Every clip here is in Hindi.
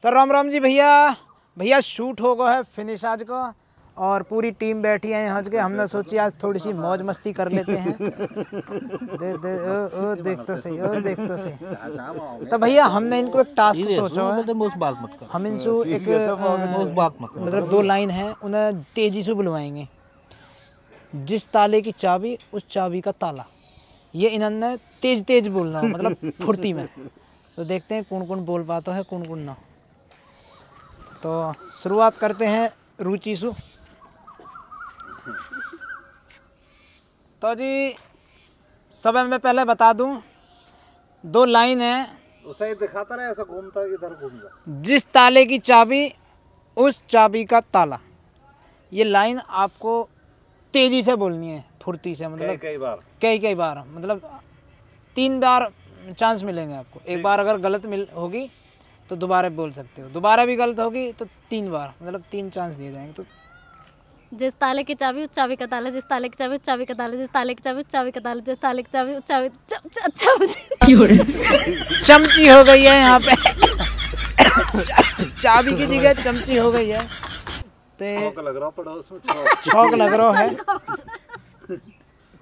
तो राम राम जी भैया। भैया शूट हो गया है फिनिश आज को और पूरी टीम बैठी है यहाँ के। हमने सोची आज थोड़ी सी मौज मस्ती कर लेते हैं। देख तो सही, देख तो सही। तो भैया हमने इनको एक टास्क सोचा है। हम इनको एक मतलब 2 लाइन है, उन्हें तेजी से बुलवाएंगे। जिस ताले की चाबी उस चाबी का ताला, ये इन्होंने तेज तेज बोलना मतलब फुर्ती में। तो देखते हैं कौन कौन बोल पाता है कौन कौन ना। तो शुरुआत करते हैं रुचि से। तो जी सब मैं पहले बता दूं, 2 लाइन है। उसे दिखाता रहे, ऐसा घूमता इधर घूमता। जिस ताले की चाबी उस चाबी का ताला, ये लाइन आपको तेजी से बोलनी है, फुर्ती से। मतलब कई बार मतलब 3 बार चांस मिलेंगे आपको। एक बार अगर गलत होगी तो दोबारा बोल सकते हो, दोबारा भी गलत होगी तो 3 बार, मतलब 3 चांस दिए जाएंगे। तो जिस ताले की चाबी उस चाबी का ताला, जिस ताले की चाबी उस चाबी का ताला, जिस ताले की चाबी उस चाबी का ताला, जिस ताले की चाबी उस चाबी चमची हो गई है यहाँ पे। चाबी की जगह चमची हो गई है। छौक लग रहा है,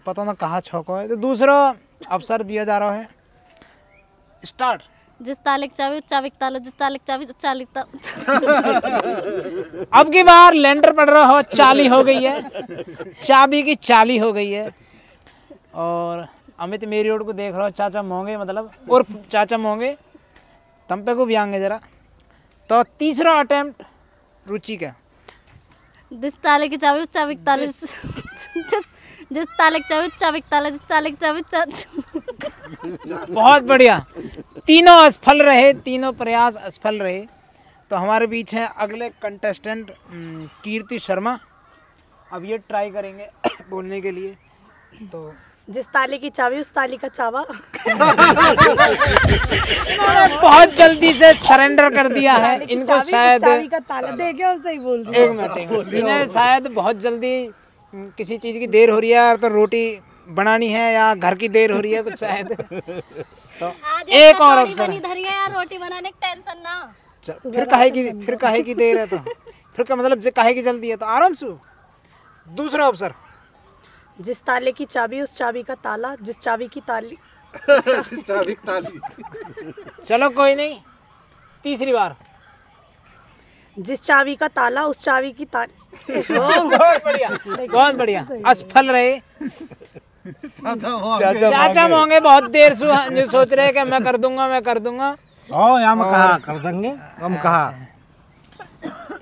पता ना कहाँ छौक है। तो दूसरा अवसर दिया जा रहा है, स्टार्ट। जिस ताले की चाबी उस चाबी का ताला, जिस ताले की चाबी उस चाबी का। अब की बार लेंटर पड़ रहा हो, चाली हो गई है, चाबी की चाली हो गई है। और अमित मेरी ओर को देख रहा हो, चाचा मोंगे मतलब, और चाचा मोंगे तम पे को भी आएंगे जरा। तो तीसरा अटेम्प्ट रुचि का। जिस ताले की चाबी उस चाबी का ताला, जिस ताले की चाबी उस चाबी का ताला, जिस ताले की चाबी। बहुत बढ़िया, तीनों असफल रहे, तीनों प्रयास असफल रहे। तो हमारे बीच हैं अगले कंटेस्टेंट कीर्ति शर्मा। अब ये ट्राई करेंगे बोलने के लिए। तो जिस ताले की चाबी उस ताले का चावा। बहुत जल्दी से सरेंडर कर दिया है इनको। शायद चाबी का ताला देखे हम सही बोल रहे हैं। एक मिनट, इन्हें शायद बहुत जल्दी किसी चीज़ की देर हो रही है, तो रोटी बनानी है या घर की देर हो रही है कुछ शायद। तो एक और अवसर यार, रोटी बनाने की टेंशन ना। फिर काहे की देर है, तो फिर का मतलब काहे की जल्दी है, तो आराम से। दूसरा अवसर। जिस ताले की चाबी उस चाबी का ताला, जिस चाबी की ताली। चाबी ताली। चलो कोई नहीं, तीसरी बार। जिस चाबी का ताला उस चाबी की ताली। बहुत बढ़िया। असफल रहे चाचा मोंगे। बहुत देर से सोच रहे कि मैं कर दूंगा। हम कहा कर देंगे, हम कहा।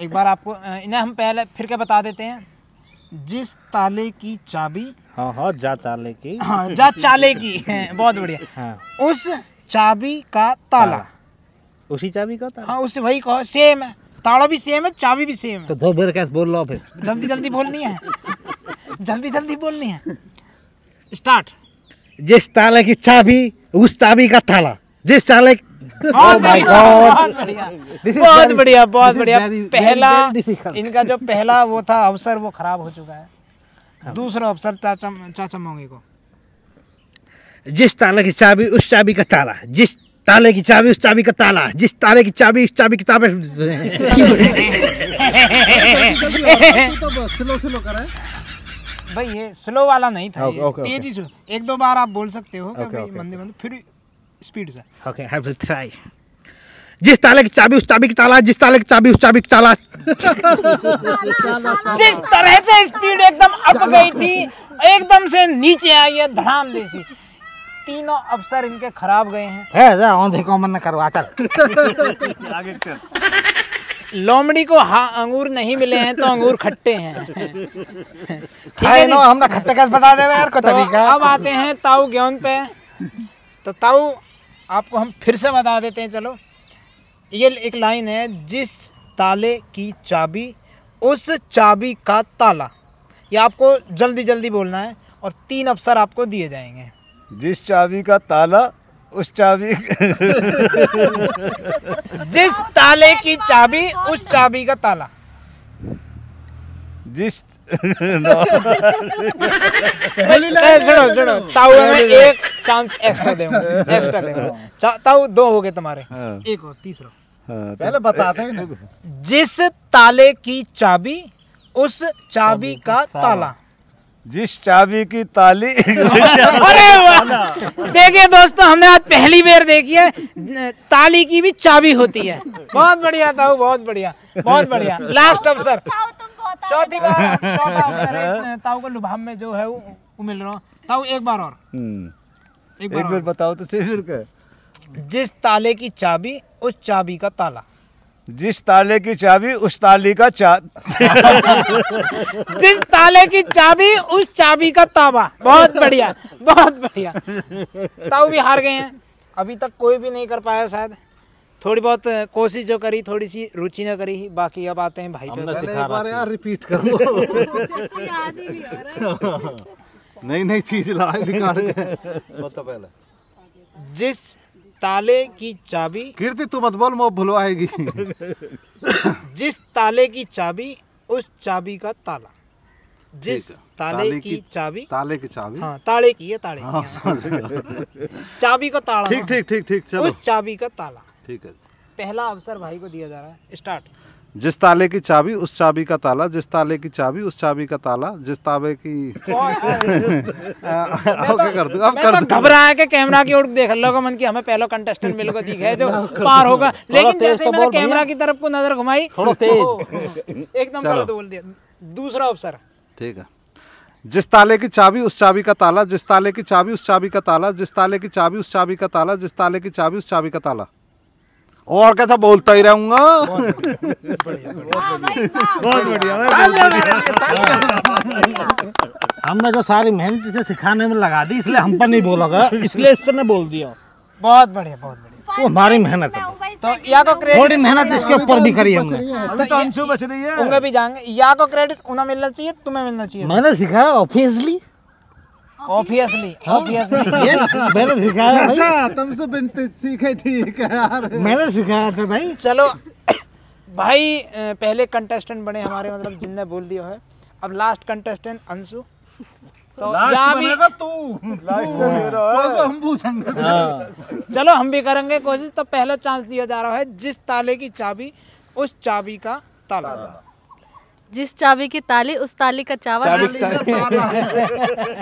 एक बार आपको इन्हें हम पहले फिर क्या बता देते हैं। जिस ताले की चाबी, जा ताले की, जा चाले की है, बहुत बढ़िया। उस चाबी का ताला, उसी चाबी का ताला। उससे वही कहो, सेम है, ताला भी सेम है, चाबी भी सेम है। तो 2 बार कैसे बोल रहा फिर? जल्दी बोलनी है, जल्दी बोलनी है। स्टार्ट। जिस ताले की चाबी उस चाबी का ताला, जिस ताले। ओह माय गॉड, बहुत बढ़िया। पहला इनका जो पहला वो था अवसर, वो खराब हो चुका है। दूसरा अवसर चाचा मोंगे को। जिस ताले की चाबी उस चाबी का ताला, जिस ताले की चाबी उस चाबी का ताला, जिस ताले की चाबी उस चाबी की ताला। स्लो करा है भाई, ये स्लो वाला नहीं था, तेजी से। 1-2 बार आप बोल सकते हो, मंदे फिर स्पीड से। Okay, have to try. जिस ताले की चाबी उस चाबी की ताला, जिस ताले की चाबी उस चाबी की ताला। जिस तरह से स्पीड एकदम अप गई थी, एकदम से नीचे आई है धड़ाम जैसी। तीनों अवसर इनके खराब गए हैं। देखो मन करवा चल। लोमड़ी को अंगूर नहीं मिले हैं तो अंगूर खट्टे हैं। ठीक है, हमने खट्टे कैसे बता दे यार को तरीका। अब आते हैं ताऊ गेंद पे। तो ताऊ आपको हम फिर से बता देते हैं। चलो, ये एक लाइन है। जिस ताले की चाबी उस चाबी का ताला, ये आपको जल्दी बोलना है और 3 अवसर आपको दिए जाएंगे। जिस चाबी का ताला उस चाबी। जिस ताले की चाबी उस चाबी का ताला। जिस सुनो ताऊ में एक चांस एक्स्ट्रा दूंगा। ताऊ 2 हो गए तुम्हारे, एक और तीसरा। पहले बताते हैं। जिस ताले की चाबी उस चाबी का ताला। जिस चाबी की ताली अरे वाह! देखिए दोस्तों, हमने आज पहली बार देखी है ताली की भी चाबी होती है। बहुत बढ़िया ताऊ, बहुत बढ़िया, बहुत बढ़िया। लास्ट अवसर, चौथी बार, चौथा अवसर है ताऊ को लुभाम में जो है वो मिल रहा हूँ। ताऊ एक बार और, एक बार बताओ तो सही फिर क्या। जिस ताले की चाबी उस चाबी का ताला। जिस ताले की चाबी उस ताली का जिस ताले की चाबी उस चाबी का ताबा। बहुत बढ़िया, बहुत बढ़िया। ताऊ भी हार गए हैं, अभी तक कोई भी नहीं कर पाया शायद। थोड़ी बहुत कोशिश जो करी, थोड़ी सी रुचि न करी, बाकी अब आते हैं भाई पे। एक बार यार रिपीट करो। नई चीज लाए निकाल के बता पहले। जिस ताले की चाबी, कीर्ति तू मत बोल, मैं भुलवाएगी। जिस ताले की चाबी उस चाबी का ताला। जिस ताले की चाबी, ताले की चाबी, हाँ ताले की है, ताले की। चाबी का ताला। ठीक ठीक ठीक ठीक, चलो। उस चाबी का ताला। ठीक है, पहला अवसर भाई को दिया जा रहा है। स्टार्ट। जिस ताले की चाबी उस चाबी का ताला, जिस ताले की चाबी उस चाबी का ताला, जिस ताबे की अब क्या कर दूं, अब कर दूं। घबराया के कैमरा की ओर देख लो मन की हमें पहला कंटेस्टेंट मिल को दिखा है जो पार होगा, लेकिन जैसे मैंने कैमरा की तरफ को नजर घुमाई, थोड़ा तेज एकदम गलत बोल दिया। दूसरा अवसर। ठीक है। जिस ताले की चाबी उस चाबी का ताला, जिस ताले की चाबी उस चाबी का ताला, जिस ताले की चाबी उस चाबी का ताला, जिस ताले की चाबी उस चाबी का ताला। और कैसा बोलता ही रहूंगा। बहुत बढ़िया। हमने जो सारी मेहनत इसे सिखाने में लगा दी, इसलिए हम पर नहीं बोला, इसलिए इस पर ने बोल दिया। बहुत बढ़िया, बहुत बढ़िया। वो हमारी मेहनत है, तो या को क्रेडिट, थोड़ी मेहनत इसके ऊपर भी करी हमने। तो अंशु बच रही है, उनमें भी जाएंगे। या को क्रेडिट उन्हें मिलना चाहिए, तुम्हें मिलना चाहिए। मैंने सिखाया ऑब्वियसली, ऑब्वियसली मैंने सिखाया। अच्छा, तुमसे विंटेज सीखे, ठीक है यार। मैंने सिखाया था भाई। चलो भाई, पहले कंटेस्टेंट बने हमारे, मतलब जिनने बोल दिया है। अब लास्ट कंटेस्टेंट अंशु। तो यहाँ भी हम पूछेंगे। चलो हम भी करेंगे कोशिश। तो पहला चांस दिया जा रहा है जिस ताले की चाबी उस चाबी का ताला। जिस चाबी की ताली उस ताली का चावा।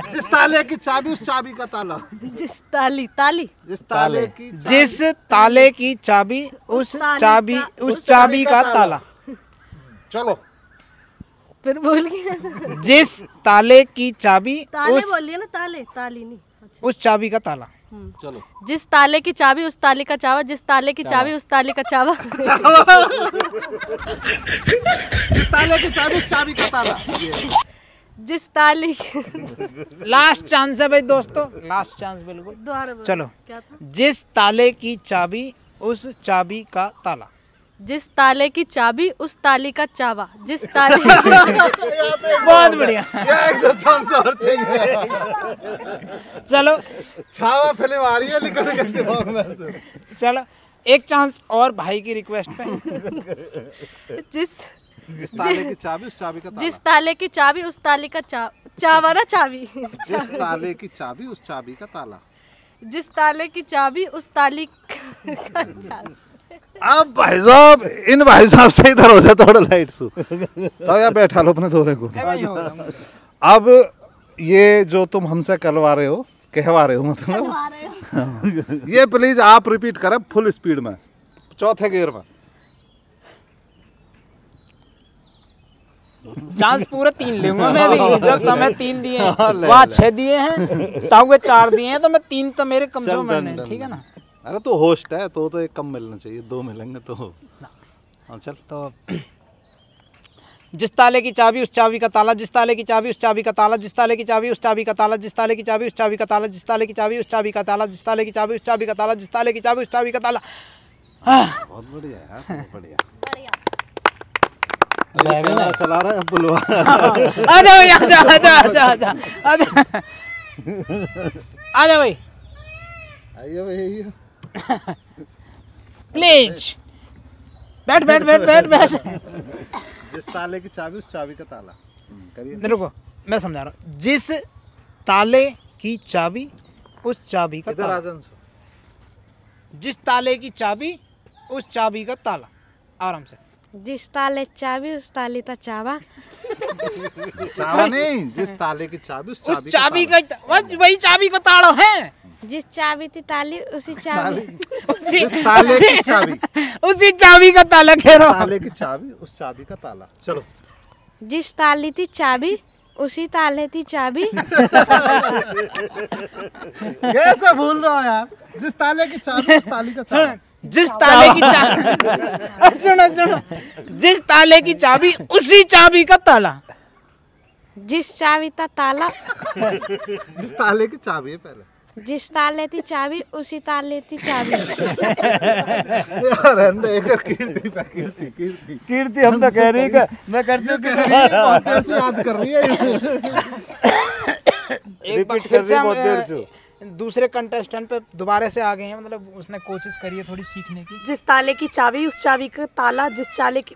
जिस ताले की चाबी उस चाबी का ताला। जिस ताली ताली जिस ताले की जिस ताले की चाबी उस चाबी का ताला। चलो फिर बोल गया। जिस ताले की चाबी ताले बोलिए ना, ताले ताली नहीं। अच्छा। उस चाबी का ताला। चलो। जिस ताले की चाबी उस ताले का चावा, जिस ताले की चाबी उस ताले का चावा। जिस ताले की चाबी उस चाबी का ताला। जिस ताले लास्ट चांस है भाई दोस्तों, लास्ट चांस बिल्कुल। दोबारा चलो। क्या था? जिस ताले की चाबी उस चाबी का ताला। जिस ताले की चाबी उस ताली का चावा। जिस ताले बहुत बढ़िया। और चाहिए। चलो छावा फिल्म आ रही है, निकल गई दिमाग में से। चलो एक चांस और भाई की रिक्वेस्ट पे। जिस ताले की चाबी उस चाबी का ताला। जिस ताले की चाबी उस ताली का चावा ना चाबी। जिस ताले की चाबी उस चाबी का ताला। जिस ताले की चाबी उस ताली का चाबी। अब भाई साहब, इन भाई साहब से इधर हो जाए थोड़ा लाइट सु तो यार बैठा लो अपने दोरे को। अब ये जो तुम हमसे कहवा रहे हो मतलब ये प्लीज आप रिपीट करें फुल स्पीड में, चौथे गियर में। चांस पूरे 3 लूंगा मैं भी। जब तुम्हें 3 दिए हैं, वहाँ 6 दिए हैं, ताऊ 4 दिए हैं, तो मैं 3 तो मेरे कम से कम, ठीक है ना। अरे तो होस्ट है तो एक कम मिलना चाहिए, 2 मिलेंगे तो। हाँ चल। तो जिस ताले की चाबी उस चाबी का ताला, जिस ताले की चाबी उस चाबी का ताला, जिस ताले की चाबी उस चाबी का ताला, जिस ताले की चाबी उस चाबी का ताला, जिस ताले की चाबी उस चाबी का ताला, जिस ताले की चाबी उस चाबी का ताला, जिस ताले की चाबी उस चाबी का ताला। बहुत बढ़िया यार, बहुत बढ़िया। चला रहा है बुलवा। आजा भाई, आजा आजा आजा आजा आजा आजा भाई, आइए भाई, प्लीज बैठ बैठ बैठ बैठ बैठ। जिस ताले की चाबी उस चाबी का ताला। करिए। रुको मैं समझा रहा हूँ। जिस ताले की चाबी उस चाबी का ताला। जिस ताले की चाबी उस चाबी का ताला। आराम से। जिस ताले की चाबी उस ताले का चावा। चावा नहीं, जिस ताले की चाबी उस चाबी का वही चाबी का ताला है। जिस चाबी थी ताली उसी चाबी। जिस ताले की चाबी उसी चाबी का ताला कह रहा हूँ। ताले की चाबी उस चाबी का ताला। चलो। जिस ताले थी चाबी उसी ताले थी चाबी। कैसे भूल रहा हो यार? जिस ताले की चाबी उस ताले का ताला। जिस ताले की चाबी सुनो जिस ताले की चाबी उसी चाबी का ताला। जिस चाबी था ताला। जिस ताले की चाबी है पहले। जिस ताले थी चाबी उसी ताले थी चाबी। यार कीर्ति हम तो कह रही है, मैं करती हूँ कैसे याद कर रही है। एक बार फिर से हम दूसरे कंटेस्टेंट पे दोबारा से आ गए हैं, मतलब उसने कोशिश करी है थोड़ी सीखने की। जिस ताले की चाबी उस चाबी का ताला। जिस ताले की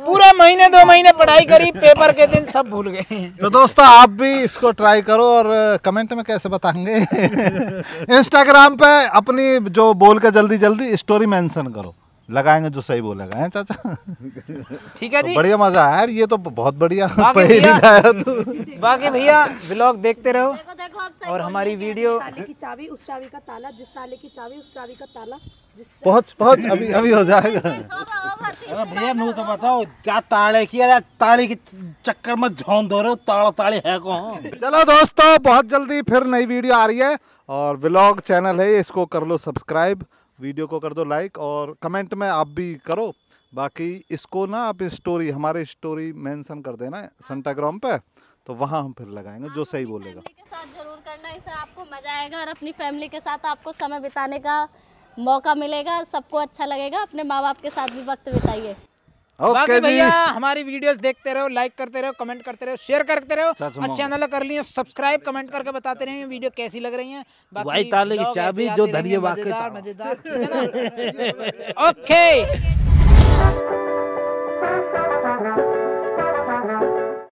पूरा महीने 2 महीने पढ़ाई करी, पेपर के दिन सब भूल गए। तो दोस्तों आप भी इसको ट्राई करो और कमेंट में कैसे बताएंगे। इंस्टाग्राम पे अपनी जो बोल के जल्दी स्टोरी मेंशन करो, लगाएंगे जो सही बोलेगा है चाचा। ठीक है जी। तो बढ़िया मजा आया यार, ये तो बहुत बढ़िया बाकी भैया व्लॉग देखते रहो देखो आप सही और हमारी वीडियो। ताले की चाबी उस चाबी का ताला। जिस ताले की चाबी उस चाबी का ताला। जिस पहुंच अभी हो जाएगा। अरे भैया नो तो बताओ क्या ताले की, यार ताले के चक्कर में झोंन दो रहे हो, ताले है कौन। चलो दोस्तों बहुत जल्दी फिर नई वीडियो आ रही है और व्लॉग चैनल है, इसको कर लो सब्सक्राइब, वीडियो को कर दो लाइक और कमेंट में आप भी करो। बाकी इसको ना आप स्टोरी हमारे स्टोरी मेंशन कर देना इंस्टाग्राम पे, तो वहाँ हम फिर लगाएंगे जो सही बोलेगा। फैमिली के साथ जरूर करना, इससे आपको मजा आएगा और अपनी फैमिली के साथ आपको समय बिताने का मौका मिलेगा, सबको अच्छा लगेगा। अपने माँ बाप के साथ भी वक्त बिताइए। बाकी भैया हमारी वीडियोस देखते रहो, लाइक करते रहो, कमेंट करते रहो, शेयर करते रहो। अच्छा, चैनल कर लिए सब्सक्राइब, कमेंट करके बताते रहिए वीडियो कैसी लग रही है। भाई ताले की चाबी जो धरिए वाकई मजेदार। ओके।